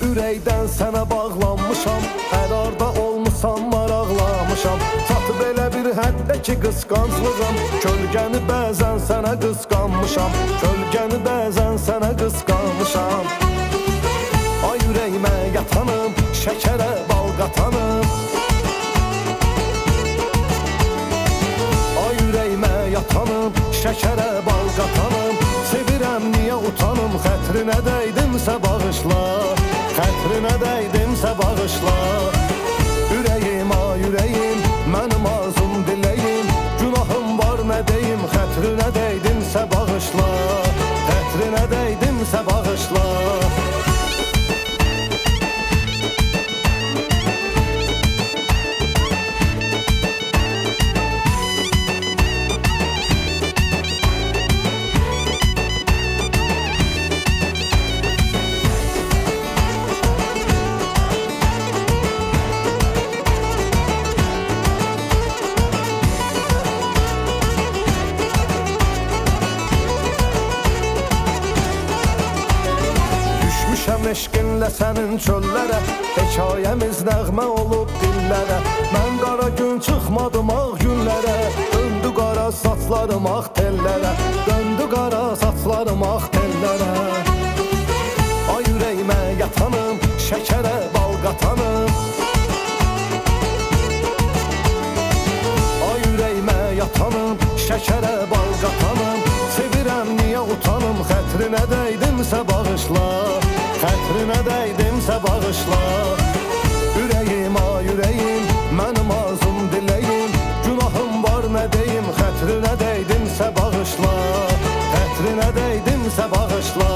Ürəkdən sənə bağlanmışam, hər arda olmuşam, maraqlamışam. Çatıb elə bir həddə ki qısqanclığım, kölgəni bəzən sənə qısqanmışam, kölgəni bəzən sənə qısqanmışam. Ay ürəyimə yatanım, şəkərə bal qatanım. Ay ürəyimə yatanım, şəkərə bal qatanım. Sevirəm niyə utanım, xətrinə dəydimsə bağışla, xətrinə dəydimsə bağışla. Ürəyim, ay ürəyim, mənim arzum diləyim, günahım var nə deyim, xətrinə dəydimsə bağışla, xətrinə dəydimsə bağışla. Eşqinlə sənin çöllərə, hekayəmiz nəğmə olub dillərə. Mən qara gün çıxmadım ağ günlərə, döndü qara saçlarım ağ tellərə, döndü qara saçlarım ağ tellərə. Ay ürəyimə yatanım, şəkərə bal qatanım. Ay ürəyimə yatanım, şəkərə bal qatanım. Sevirəm niyə utanım, xətrinə dəydimsə bağışla, xətrinə dəydimsə bağışla. Ürəyim, ay ürəyim, mənim arzum diləyim, günahım var nə deyim, xətrinə dəydimsə bağışla, xətrinə dəydimsə bağışla.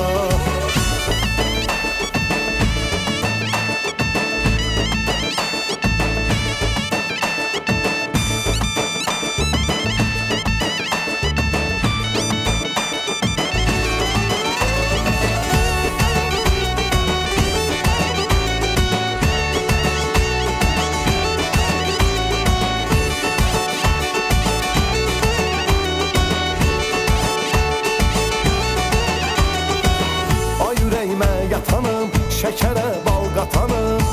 Yatanım, şəkərə bal qatanım.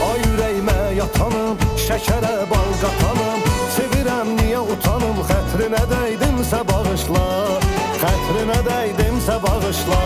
Ay ürəyimə yatanım, şəkərə bal qatanım. Sevirəm niyə utanım, xətrinə dəydimsə bağışla, xətrinə dəydimsə bağışla.